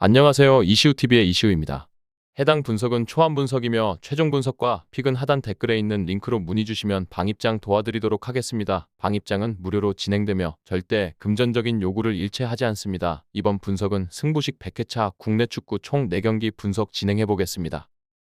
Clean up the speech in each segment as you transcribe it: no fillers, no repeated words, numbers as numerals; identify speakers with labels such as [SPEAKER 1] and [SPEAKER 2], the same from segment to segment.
[SPEAKER 1] 안녕하세요. 이시우TV의 이시우입니다. 해당 분석은 초안 분석이며 최종 분석과 픽은 하단 댓글에 있는 링크로 문의 주시면 방입장 도와드리도록 하겠습니다. 방입장은 무료로 진행되며 절대 금전적인 요구를 일체하지 않습니다. 이번 분석은 승부식 100회차 국내 축구 총 4경기 분석 진행해보겠습니다.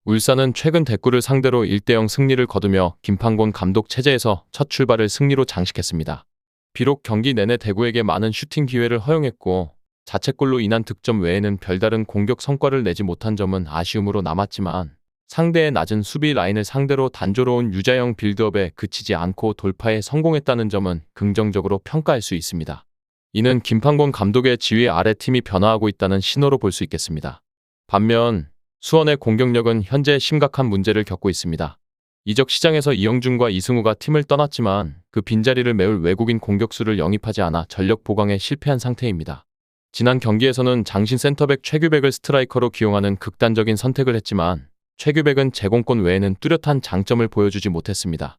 [SPEAKER 1] 울산은 최근 대구를 상대로 1대0 승리를 거두며 김판곤 감독 체제에서 첫 출발을 승리로 장식했습니다. 비록 경기 내내 대구에게 많은 슈팅 기회를 허용했고 자책골로 인한 득점 외에는 별다른 공격 성과를 내지 못한 점은 아쉬움으로 남았지만 상대의 낮은 수비 라인을 상대로 단조로운 유자형 빌드업에 그치지 않고 돌파에 성공했다는 점은 긍정적으로 평가할 수 있습니다. 이는 김판곤 감독의 지휘 아래 팀이 변화하고 있다는 신호로 볼 수 있겠습니다. 반면 수원의 공격력은 현재 심각한 문제를 겪고 있습니다. 이적 시장에서 이영준과 이승우가 팀을 떠났지만 그 빈자리를 메울 외국인 공격수를 영입하지 않아 전력 보강에 실패한 상태입니다. 지난 경기에서는 장신 센터백 최규백을 스트라이커로 기용하는 극단적인 선택을 했지만 최규백은 제공권 외에는 뚜렷한 장점을 보여주지 못했습니다.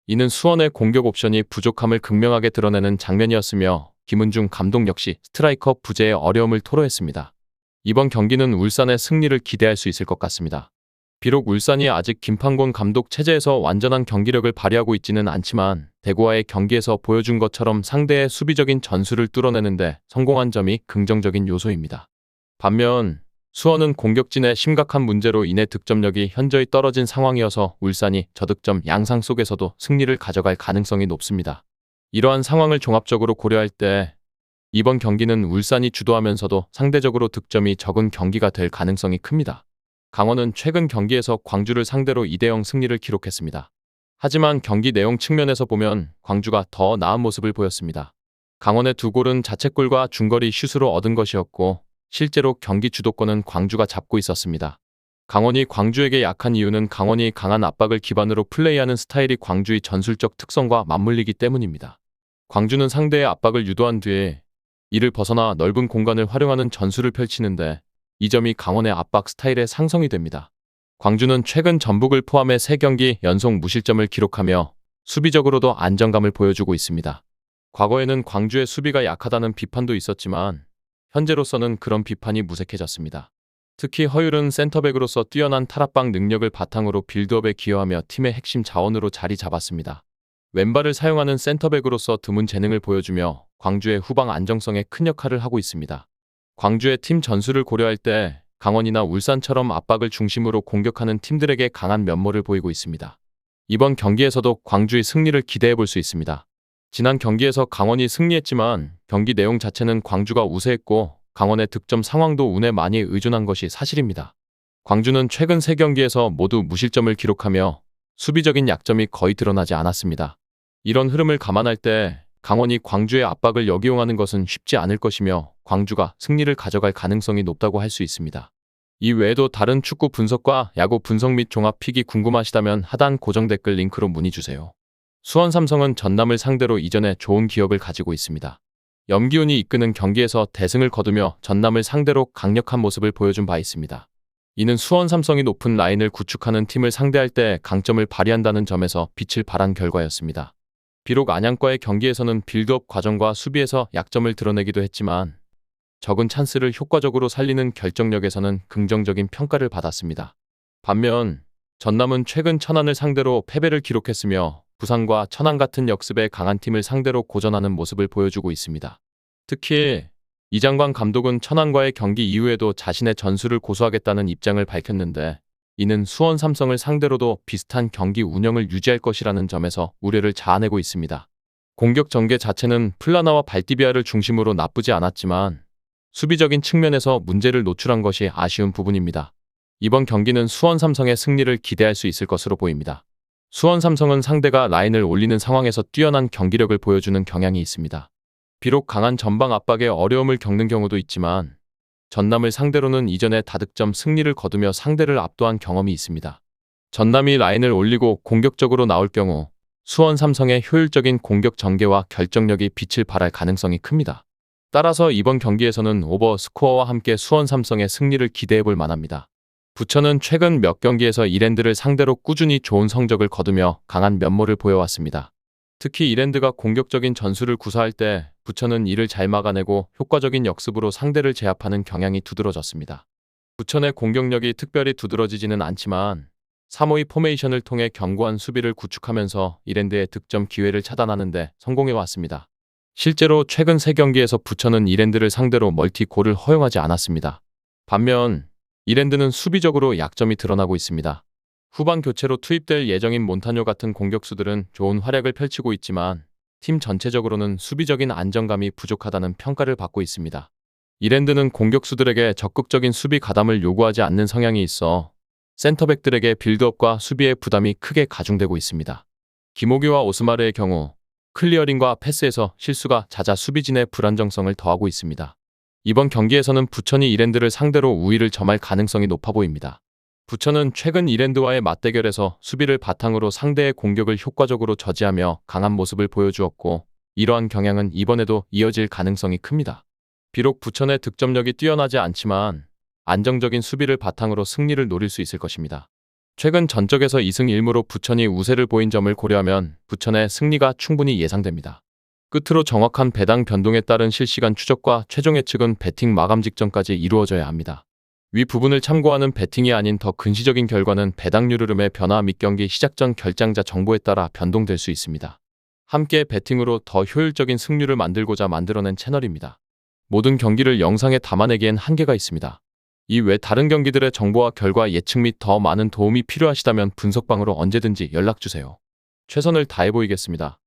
[SPEAKER 1] 이는 수원의 공격 옵션이 부족함을 극명하게 드러내는 장면이었으며 김은중 감독 역시 스트라이커 부재의 어려움을 토로했습니다. 이번 경기는 울산의 승리를 기대할 수 있을 것 같습니다. 비록 울산이 아직 김판곤 감독 체제에서 완전한 경기력을 발휘하고 있지는 않지만 대구와의 경기에서 보여준 것처럼 상대의 수비적인 전술을 뚫어내는데 성공한 점이 긍정적인 요소입니다. 반면 수원은 공격진의 심각한 문제로 인해 득점력이 현저히 떨어진 상황이어서 울산이 저득점 양상 속에서도 승리를 가져갈 가능성이 높습니다. 이러한 상황을 종합적으로 고려할 때 이번 경기는 울산이 주도하면서도 상대적으로 득점이 적은 경기가 될 가능성이 큽니다. 강원은 최근 경기에서 광주를 상대로 2대0 승리를 기록했습니다. 하지만 경기 내용 측면에서 보면 광주가 더 나은 모습을 보였습니다. 강원의 2골은 자책골과 중거리 슛으로 얻은 것이었고 실제로 경기 주도권은 광주가 잡고 있었습니다. 강원이 광주에게 약한 이유는 강원이 강한 압박을 기반으로 플레이하는 스타일이 광주의 전술적 특성과 맞물리기 때문입니다. 광주는 상대의 압박을 유도한 뒤에 이를 벗어나 넓은 공간을 활용하는 전술을 펼치는데 이 점이 강원의 압박 스타일의 상성이 됩니다. 광주는 최근 전북을 포함해 3경기 연속 무실점을 기록하며 수비적으로도 안정감을 보여주고 있습니다. 과거에는 광주의 수비가 약하다는 비판도 있었지만 현재로서는 그런 비판이 무색해졌습니다. 특히 허율은 센터백으로서 뛰어난 탈압박 능력을 바탕으로 빌드업에 기여하며 팀의 핵심 자원으로 자리 잡았습니다. 왼발을 사용하는 센터백으로서 드문 재능을 보여주며 광주의 후방 안정성에 큰 역할을 하고 있습니다. 광주의 팀 전술을 고려할 때 강원이나 울산처럼 압박을 중심으로 공격하는 팀들에게 강한 면모를 보이고 있습니다. 이번 경기에서도 광주의 승리를 기대해 볼 수 있습니다. 지난 경기에서 강원이 승리했지만 경기 내용 자체는 광주가 우세했고 강원의 득점 상황도 운에 많이 의존한 것이 사실입니다. 광주는 최근 3경기에서 모두 무실점을 기록하며 수비적인 약점이 거의 드러나지 않았습니다. 이런 흐름을 감안할 때 강원이 광주의 압박을 역이용하는 것은 쉽지 않을 것이며 광주가 승리를 가져갈 가능성이 높다고 할 수 있습니다. 이 외에도 다른 축구 분석과 야구 분석 및 종합 픽이 궁금하시다면 하단 고정 댓글 링크로 문의 주세요. 수원 삼성은 전남을 상대로 이전에 좋은 기억을 가지고 있습니다. 염기훈이 이끄는 경기에서 대승을 거두며 전남을 상대로 강력한 모습을 보여준 바 있습니다. 이는 수원 삼성이 높은 라인을 구축하는 팀을 상대할 때 강점을 발휘한다는 점에서 빛을 발한 결과였습니다. 비록 안양과의 경기에서는 빌드업 과정과 수비에서 약점을 드러내기도 했지만 적은 찬스를 효과적으로 살리는 결정력에서는 긍정적인 평가를 받았습니다. 반면 전남은 최근 천안을 상대로 패배를 기록했으며 부산과 천안 같은 역습에 강한 팀을 상대로 고전하는 모습을 보여주고 있습니다. 특히 이장관 감독은 천안과의 경기 이후에도 자신의 전술을 고수하겠다는 입장을 밝혔는데 이는 수원 삼성을 상대로도 비슷한 경기 운영을 유지할 것이라는 점에서 우려를 자아내고 있습니다. 공격 전개 자체는 플라나와 발디비아를 중심으로 나쁘지 않았지만 수비적인 측면에서 문제를 노출한 것이 아쉬운 부분입니다. 이번 경기는 수원 삼성의 승리를 기대할 수 있을 것으로 보입니다. 수원 삼성은 상대가 라인을 올리는 상황에서 뛰어난 경기력을 보여주는 경향이 있습니다. 비록 강한 전방 압박에 어려움을 겪는 경우도 있지만 전남을 상대로는 이전에 다득점 승리를 거두며 상대를 압도한 경험이 있습니다. 전남이 라인을 올리고 공격적으로 나올 경우 수원 삼성의 효율적인 공격 전개와 결정력이 빛을 발할 가능성이 큽니다. 따라서 이번 경기에서는 오버 스코어와 함께 수원 삼성의 승리를 기대해 볼 만합니다. 부천은 최근 몇 경기에서 이랜드를 상대로 꾸준히 좋은 성적을 거두며 강한 면모를 보여왔습니다. 특히 이랜드가 공격적인 전술을 구사할 때 부천은 이를 잘 막아내고 효과적인 역습으로 상대를 제압하는 경향이 두드러졌습니다. 부천의 공격력이 특별히 두드러지지는 않지만 3-5-2 포메이션을 통해 견고한 수비를 구축하면서 이랜드의 득점 기회를 차단하는 데 성공해왔습니다. 실제로 최근 3경기에서 부천은 이랜드를 상대로 멀티골을 허용하지 않았습니다. 반면 이랜드는 수비적으로 약점이 드러나고 있습니다. 후반 교체로 투입될 예정인 몬타뇨 같은 공격수들은 좋은 활약을 펼치고 있지만 팀 전체적으로는 수비적인 안정감이 부족하다는 평가를 받고 있습니다. 이랜드는 공격수들에게 적극적인 수비 가담을 요구하지 않는 성향이 있어 센터백들에게 빌드업과 수비의 부담이 크게 가중되고 있습니다. 김호규와 오스마르의 경우 클리어링과 패스에서 실수가 잦아 수비진의 불안정성을 더하고 있습니다. 이번 경기에서는 부천이 이랜드를 상대로 우위를 점할 가능성이 높아 보입니다. 부천은 최근 이랜드와의 맞대결에서 수비를 바탕으로 상대의 공격을 효과적으로 저지하며 강한 모습을 보여주었고 이러한 경향은 이번에도 이어질 가능성이 큽니다. 비록 부천의 득점력이 뛰어나지 않지만 안정적인 수비를 바탕으로 승리를 노릴 수 있을 것입니다. 최근 전적에서 2승 1무로 부천이 우세를 보인 점을 고려하면 부천의 승리가 충분히 예상됩니다. 끝으로 정확한 배당 변동에 따른 실시간 추적과 최종 예측은 배팅 마감 직전까지 이루어져야 합니다. 위 부분을 참고하는 배팅이 아닌 더 근시적인 결과는 배당률 흐름의 변화 및 경기 시작 전 결장자 정보에 따라 변동될 수 있습니다. 함께 배팅으로 더 효율적인 승률을 만들고자 만들어낸 채널입니다. 모든 경기를 영상에 담아내기엔 한계가 있습니다. 이외 다른 경기들의 정보와 결과 예측 및 더 많은 도움이 필요하시다면 분석방으로 언제든지 연락주세요. 최선을 다해 보이겠습니다.